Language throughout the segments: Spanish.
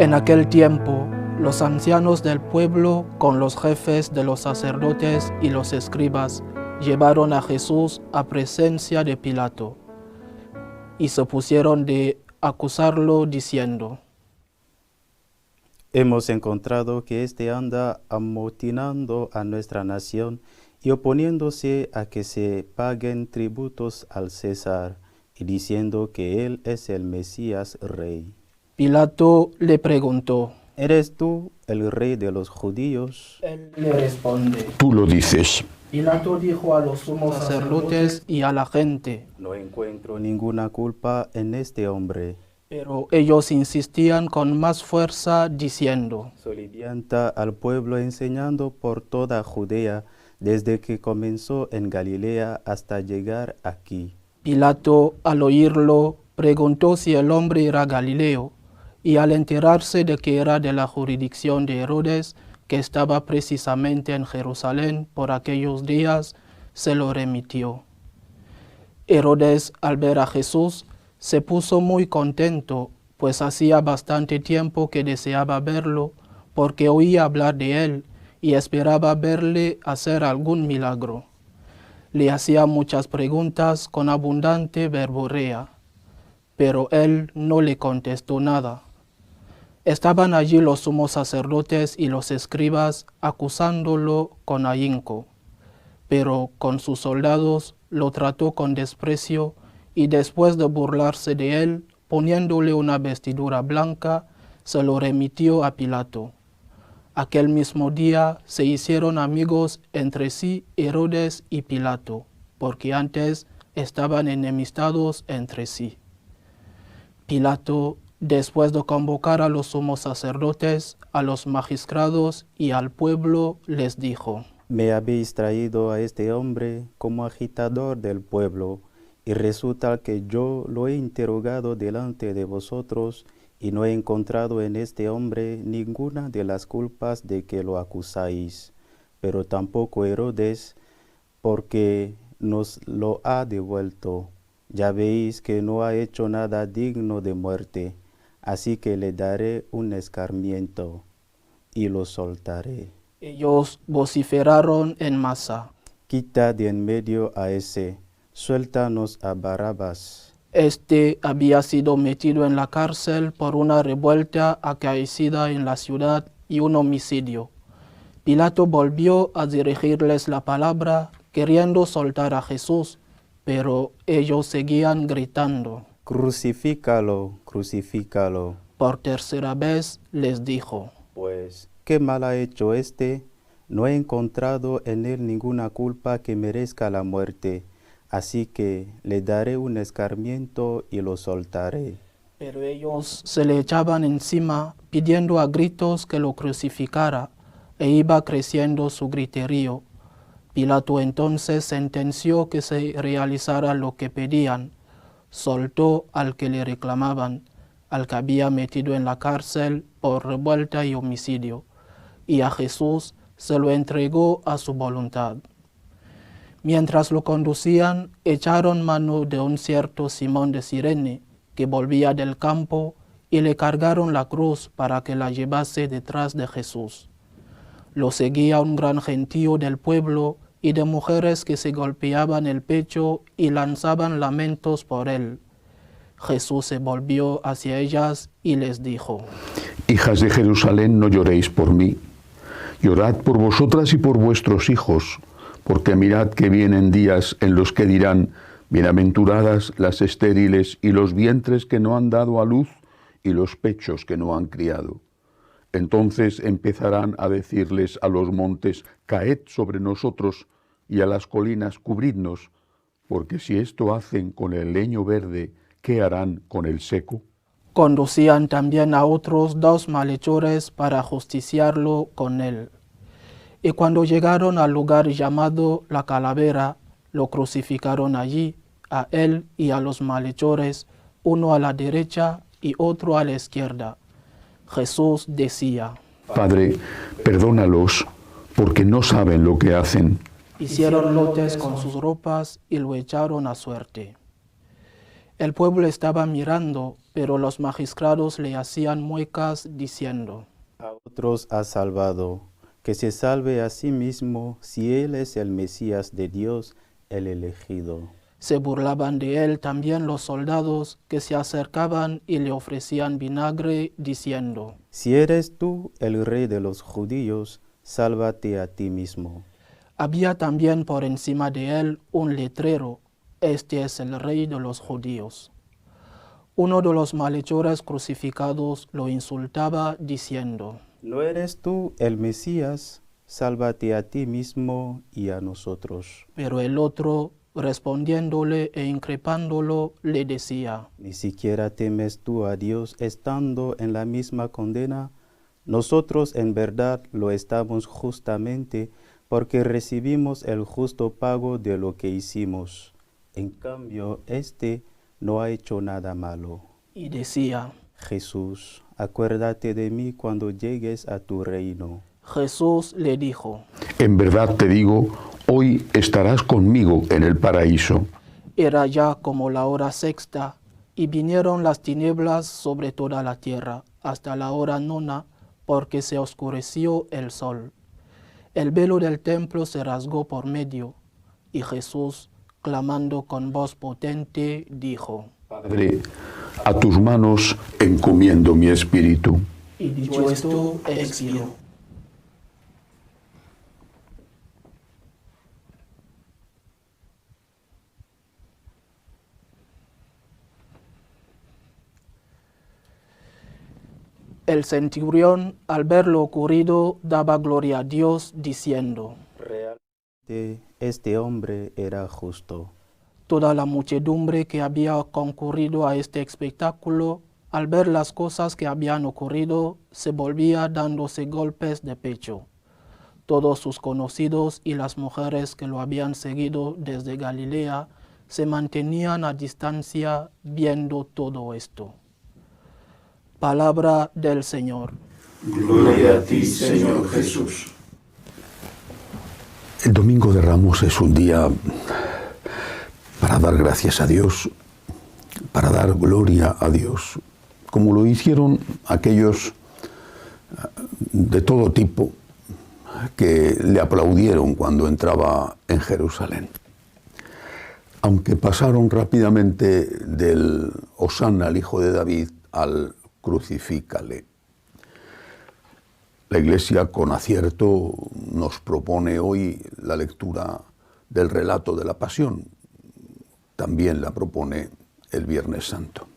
En aquel tiempo, los ancianos del pueblo, con los jefes de los sacerdotes y los escribas, llevaron a Jesús a presencia de Pilato y se pusieron de acusarlo diciendo: Hemos encontrado que éste anda amotinando a nuestra nación y oponiéndose a que se paguen tributos al César, y diciendo que él es el Mesías rey. Pilato le preguntó: ¿Eres tú el rey de los judíos? Él le responde: Tú lo dices. Pilato dijo a los sumos sacerdotes y a la gente: No encuentro ninguna culpa en este hombre. Pero ellos insistían con más fuerza diciendo: Solivianta al pueblo enseñando por toda Judea, desde que comenzó en Galilea hasta llegar aquí. Pilato, al oírlo, preguntó si el hombre era Galileo, y al enterarse de que era de la jurisdicción de Herodes, que estaba precisamente en Jerusalén por aquellos días, se lo remitió. Herodes, al ver a Jesús, se puso muy contento, pues hacía bastante tiempo que deseaba verlo, porque oía hablar de él y esperaba verle hacer algún milagro. Le hacía muchas preguntas con abundante verborrea, pero él no le contestó nada. Estaban allí los sumos sacerdotes y los escribas acusándolo con ahínco, pero con sus soldados lo trató con desprecio y después de burlarse de él, poniéndole una vestidura blanca, se lo remitió a Pilato. Aquel mismo día se hicieron amigos entre sí Herodes y Pilato, porque antes estaban enemistados entre sí. Pilato, después de convocar a los sumos sacerdotes, a los magistrados y al pueblo, les dijo: Me habéis traído a este hombre como agitador del pueblo, y resulta que yo lo he interrogado delante de vosotros, y no he encontrado en este hombre ninguna de las culpas de que lo acusáis. Pero tampoco Herodes, porque nos lo ha devuelto. Ya veis que no ha hecho nada digno de muerte, así que le daré un escarmiento y lo soltaré. Ellos vociferaron en masa: Quita de en medio a ese, suéltanos a Barrabás. Este había sido metido en la cárcel por una revuelta acaecida en la ciudad y un homicidio. Pilato volvió a dirigirles la palabra, queriendo soltar a Jesús, pero ellos seguían gritando. Crucifícalo, crucifícalo. Por tercera vez les dijo: Pues, ¿qué mal ha hecho este? No he encontrado en él ninguna culpa que merezca la muerte. Así que le daré un escarmiento y lo soltaré. Pero ellos se le echaban encima, pidiendo a gritos que lo crucificara, e iba creciendo su griterío. Pilato entonces sentenció que se realizara lo que pedían. Soltó al que le reclamaban, al que había metido en la cárcel por revuelta y homicidio, y a Jesús se lo entregó a su voluntad. Mientras lo conducían, echaron mano de un cierto Simón de Cirene, que volvía del campo, y le cargaron la cruz para que la llevase detrás de Jesús. Lo seguía un gran gentío del pueblo y de mujeres que se golpeaban el pecho y lanzaban lamentos por él. Jesús se volvió hacia ellas y les dijo: Hijas de Jerusalén, no lloréis por mí. Llorad por vosotras y por vuestros hijos, porque mirad que vienen días en los que dirán: bienaventuradas las estériles y los vientres que no han dado a luz y los pechos que no han criado. Entonces empezarán a decirles a los montes: caed sobre nosotros, y a las colinas: cubridnos, porque si esto hacen con el leño verde, ¿qué harán con el seco? Conducían también a otros 2 malhechores para justiciarlo con él. Y cuando llegaron al lugar llamado La Calavera, lo crucificaron allí, a él y a los malhechores, uno a la derecha y otro a la izquierda. Jesús decía: Padre, perdónalos, porque no saben lo que hacen. Hicieron lotes con sus ropas y lo echaron a suerte. El pueblo estaba mirando, pero los magistrados le hacían muecas diciendo: A otros ha salvado, que se salve a sí mismo si él es el Mesías de Dios, el elegido. Se burlaban de él también los soldados que se acercaban y le ofrecían vinagre, diciendo: Si eres tú el rey de los judíos, sálvate a ti mismo. Había también por encima de él un letrero: Este es el rey de los judíos. Uno de los malhechores crucificados lo insultaba diciendo: ¿No eres tú el Mesías? Sálvate a ti mismo y a nosotros. Pero el otro, respondiéndole e increpándolo, le decía: ¿Ni siquiera temes tú a Dios estando en la misma condena? Nosotros en verdad lo estamos justamente porque recibimos el justo pago de lo que hicimos. En cambio, éste no ha hecho nada malo. Y decía: Jesús, acuérdate de mí cuando llegues a tu reino. Jesús le dijo: En verdad te digo, hoy estarás conmigo en el paraíso. Era ya como la hora sexta, y vinieron las tinieblas sobre toda la tierra, hasta la hora nona, porque se oscureció el sol. El velo del templo se rasgó por medio, y Jesús, clamando con voz potente, dijo: Padre, a tus manos encomiendo mi espíritu. Y dicho esto, expiró. El centurión, al ver lo ocurrido, daba gloria a Dios, diciendo: Realmente este hombre era justo. Toda la muchedumbre que había concurrido a este espectáculo, al ver las cosas que habían ocurrido, se volvía dándose golpes de pecho. Todos sus conocidos y las mujeres que lo habían seguido desde Galilea se mantenían a distancia viendo todo esto. Palabra del Señor. Gloria a ti, Señor Jesús. El Domingo de Ramos es un día para dar gracias a Dios, para dar gloria a Dios, como lo hicieron aquellos de todo tipo que le aplaudieron cuando entraba en Jerusalén. Aunque pasaron rápidamente del Hosanna al Hijo de David al Crucifícale. La Iglesia, con acierto, nos propone hoy la lectura del relato de la Pasión. También la propone el Viernes Santo.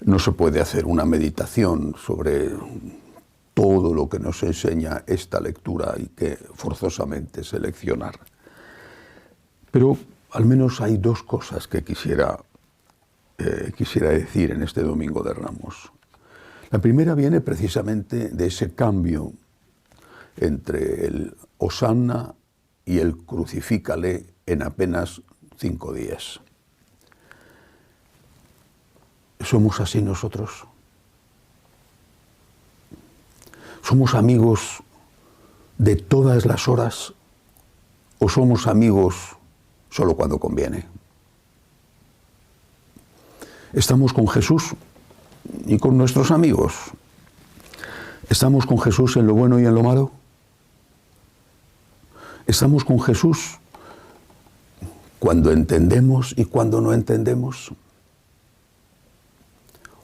No se puede hacer una meditación sobre todo lo que nos enseña esta lectura y que forzosamente seleccionar. Pero al menos hay dos cosas que quisiera decir en este Domingo de Ramos. La primera viene precisamente de ese cambio entre el Hosanna y el Crucifícale en apenas 5 días. ¿Somos así nosotros? ¿Somos amigos de todas las horas o somos amigos solo cuando conviene? ¿Estamos con Jesús y con nuestros amigos? ¿Estamos con Jesús en lo bueno y en lo malo? ¿Estamos con Jesús cuando entendemos y cuando no entendemos?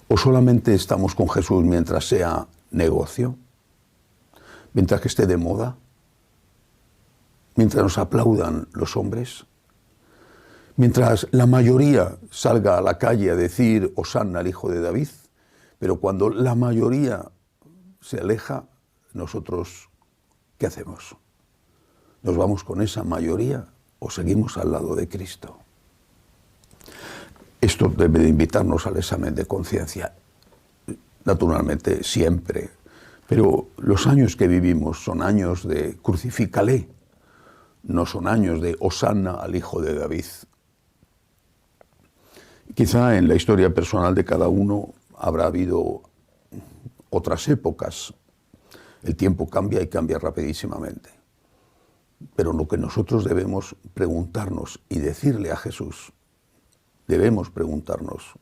¿O solamente estamos con Jesús mientras sea negocio? ¿Mientras que esté de moda? ¿Mientras nos aplaudan los hombres? Mientras la mayoría salga a la calle a decir Hosanna al Hijo de David, pero cuando la mayoría se aleja, nosotros, ¿qué hacemos? ¿Nos vamos con esa mayoría o seguimos al lado de Cristo? Esto debe de invitarnos al examen de conciencia, naturalmente siempre, pero los años que vivimos son años de crucifícale, no son años de Hosanna al Hijo de David. Quizá en la historia personal de cada uno habrá habido otras épocas. El tiempo cambia y cambia rapidísimamente. Pero lo que nosotros debemos preguntarnos y decirle a Jesús debemos preguntarnos,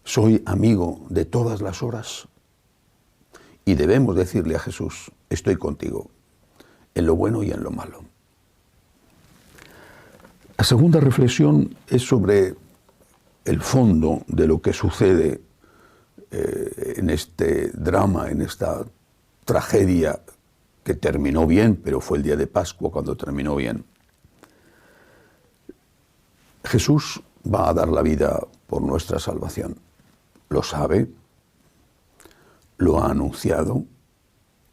¿soy amigo de todas las horas? Y debemos decirle a Jesús, estoy contigo, en lo bueno y en lo malo. La segunda reflexión es sobre el fondo de lo que sucede en este drama, en esta tragedia que terminó bien, pero fue el día de Pascua cuando terminó bien. Jesús va a dar la vida por nuestra salvación. Lo sabe, lo ha anunciado,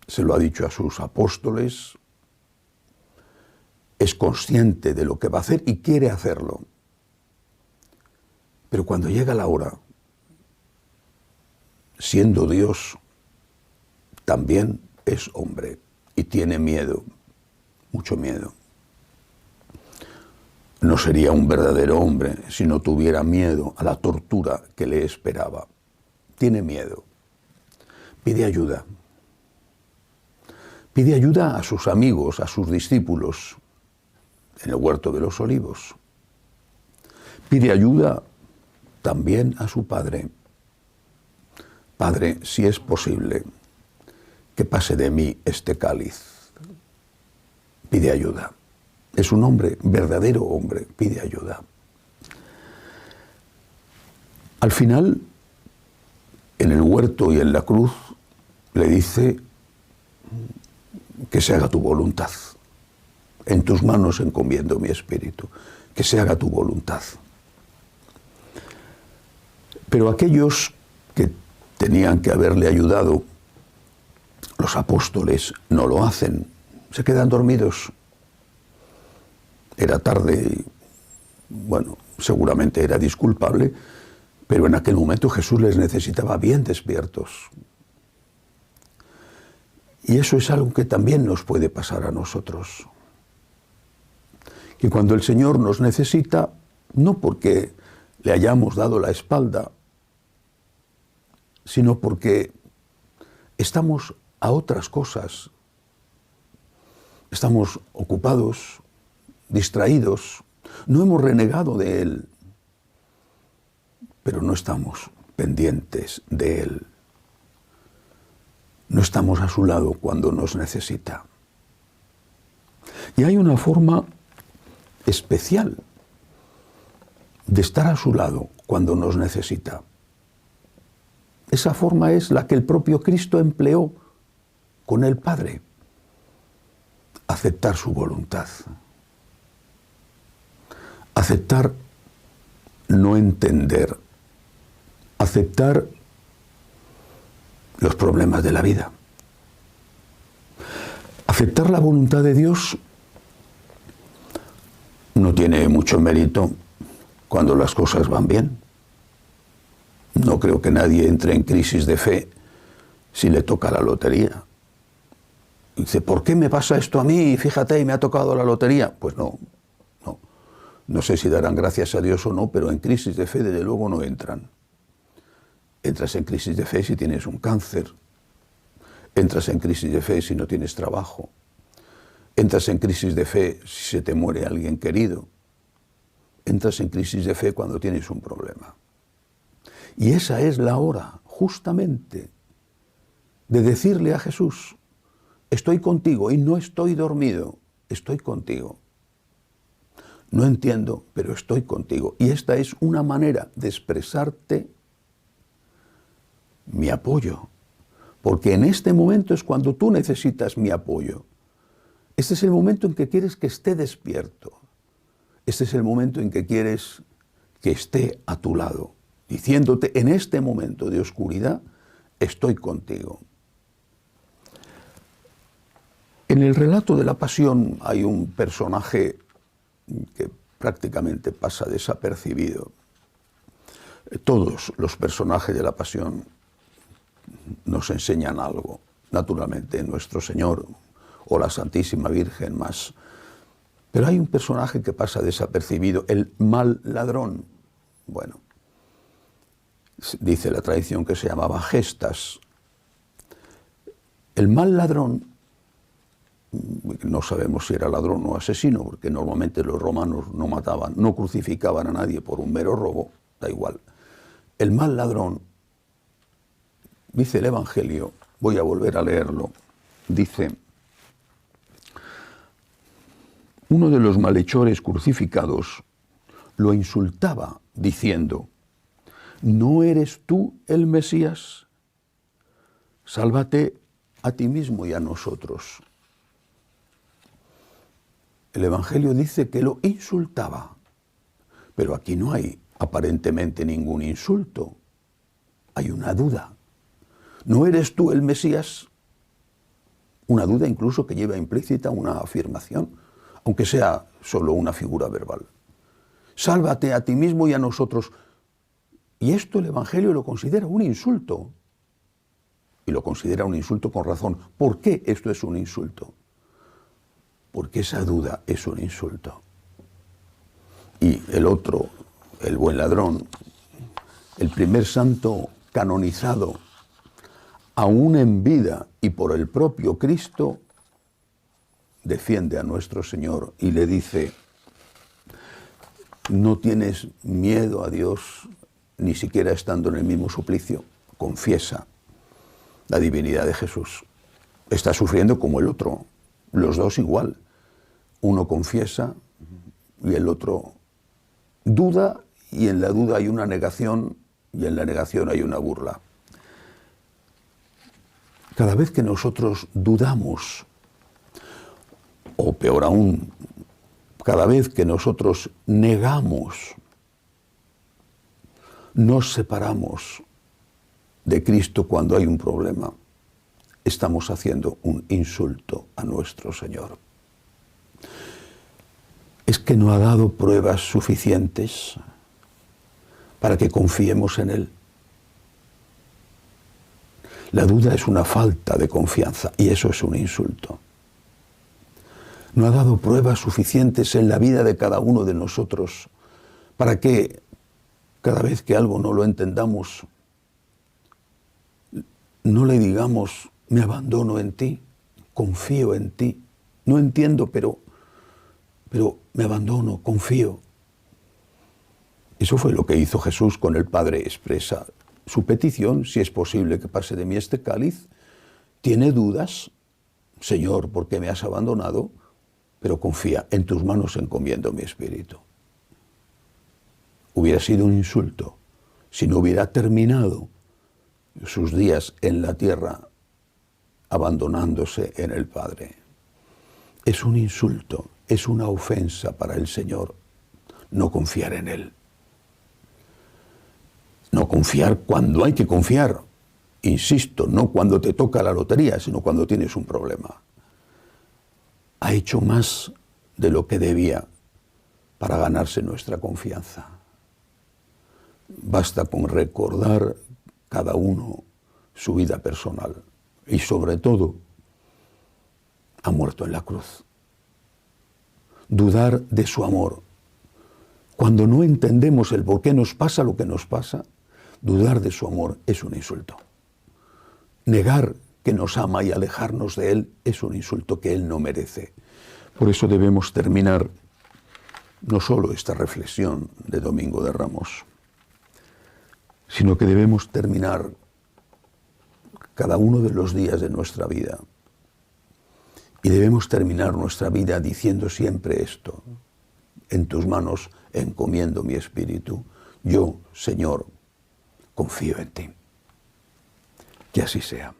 se lo ha dicho a sus apóstoles, es consciente de lo que va a hacer y quiere hacerlo. Pero cuando llega la hora, siendo Dios, también es hombre y tiene miedo, mucho miedo. No sería un verdadero hombre si no tuviera miedo a la tortura que le esperaba. Tiene miedo. Pide ayuda. Pide ayuda a sus amigos, a sus discípulos, en el huerto de los olivos. Pide ayuda también a su padre. Padre, si es posible, que pase de mí este cáliz. Pide ayuda. Es un hombre, verdadero hombre, pide ayuda. Al final, en el huerto y en la cruz, le dice que se haga tu voluntad. En tus manos encomiendo mi espíritu, que se haga tu voluntad. Pero aquellos que tenían que haberle ayudado, los apóstoles, no lo hacen, se quedan dormidos. Era tarde y, bueno, seguramente era disculpable, pero en aquel momento Jesús les necesitaba bien despiertos. Y eso es algo que también nos puede pasar a nosotros. Que cuando el Señor nos necesita, no porque le hayamos dado la espalda, sino porque estamos a otras cosas. Estamos ocupados, distraídos, no hemos renegado de Él, pero no estamos pendientes de Él. No estamos a su lado cuando nos necesita. Y hay una forma especial de estar a su lado cuando nos necesita. Esa forma es la que el propio Cristo empleó con el Padre. Aceptar su voluntad. Aceptar no entender. Aceptar los problemas de la vida. Aceptar la voluntad de Dios no tiene mucho mérito cuando las cosas van bien. No creo que nadie entre en crisis de fe si le toca la lotería. Dice, ¿por qué me pasa esto a mí? Fíjate, y me ha tocado la lotería. Pues no. No sé si darán gracias a Dios o no, pero en crisis de fe desde luego no entran. Entras en crisis de fe si tienes un cáncer. Entras en crisis de fe si no tienes trabajo. Entras en crisis de fe si se te muere alguien querido. Entras en crisis de fe cuando tienes un problema. Y esa es la hora, justamente, de decirle a Jesús, estoy contigo y no estoy dormido, estoy contigo. No entiendo, pero estoy contigo. Y esta es una manera de expresarte mi apoyo. Porque en este momento es cuando tú necesitas mi apoyo. Este es el momento en que quieres que esté despierto. Este es el momento en que quieres que esté a tu lado, diciéndote en este momento de oscuridad, estoy contigo. En el relato de la Pasión hay un personaje que prácticamente pasa desapercibido. Todos los personajes de la Pasión nos enseñan algo, naturalmente nuestro Señor o la Santísima Virgen más. Pero hay un personaje que pasa desapercibido, el mal ladrón. Bueno, dice la tradición que se llamaba Gestas. El mal ladrón no sabemos si era ladrón o asesino, porque normalmente los romanos no mataban, no crucificaban a nadie por un mero robo, da igual. El mal ladrón, dice el Evangelio, voy a volver a leerlo, dice: uno de los malhechores crucificados lo insultaba diciendo: ¿no eres tú el Mesías? Sálvate a ti mismo y a nosotros. El Evangelio dice que lo insultaba, pero aquí no hay aparentemente ningún insulto, hay una duda. ¿No eres tú el Mesías? Una duda incluso que lleva implícita una afirmación, aunque sea solo una figura verbal. Sálvate a ti mismo y a nosotros. Y esto el Evangelio lo considera un insulto. Y lo considera un insulto con razón. ¿Por qué esto es un insulto? Porque esa duda es un insulto. Y el otro, el buen ladrón, el primer santo canonizado, aún en vida y por el propio Cristo, defiende a nuestro Señor y le dice: no tienes miedo a Dios, ni siquiera estando en el mismo suplicio. Confiesa la divinidad de Jesús. Está sufriendo como el otro, los dos igual. Uno confiesa y el otro duda, y en la duda hay una negación, y en la negación hay una burla. Cada vez que nosotros dudamos, o peor aún, cada vez que nosotros negamos, nos separamos de Cristo cuando hay un problema, estamos haciendo un insulto a nuestro Señor. Es que no ha dado pruebas suficientes para que confiemos en Él. La duda es una falta de confianza y eso es un insulto. No ha dado pruebas suficientes en la vida de cada uno de nosotros para que cada vez que algo no lo entendamos, no le digamos: me abandono en ti, confío en ti, no entiendo, pero me abandono, confío. Eso fue lo que hizo Jesús con el Padre. Expresa su petición: si es posible que pase de mí este cáliz. Tiene dudas: Señor, ¿por qué me has abandonado? Pero confía, en tus manos encomiendo mi espíritu. Hubiera sido un insulto si no hubiera terminado sus días en la tierra abandonándose en el Padre. Es un insulto, es una ofensa para el Señor no confiar en Él. No confiar cuando hay que confiar. Insisto, no cuando te toca la lotería, sino cuando tienes un problema. Ha hecho más de lo que debía para ganarse nuestra confianza. Basta con recordar cada uno su vida personal y sobre todo ha muerto en la cruz. Dudar de su amor. Cuando no entendemos el por qué nos pasa lo que nos pasa, dudar de su amor es un insulto. Negar que nos ama y alejarnos de Él es un insulto que Él no merece. Por eso debemos terminar no solo esta reflexión de Domingo de Ramos, sino que debemos terminar cada uno de los días de nuestra vida. Y debemos terminar nuestra vida diciendo siempre esto: en tus manos encomiendo mi espíritu. Yo, Señor, confío en ti. Que así sea.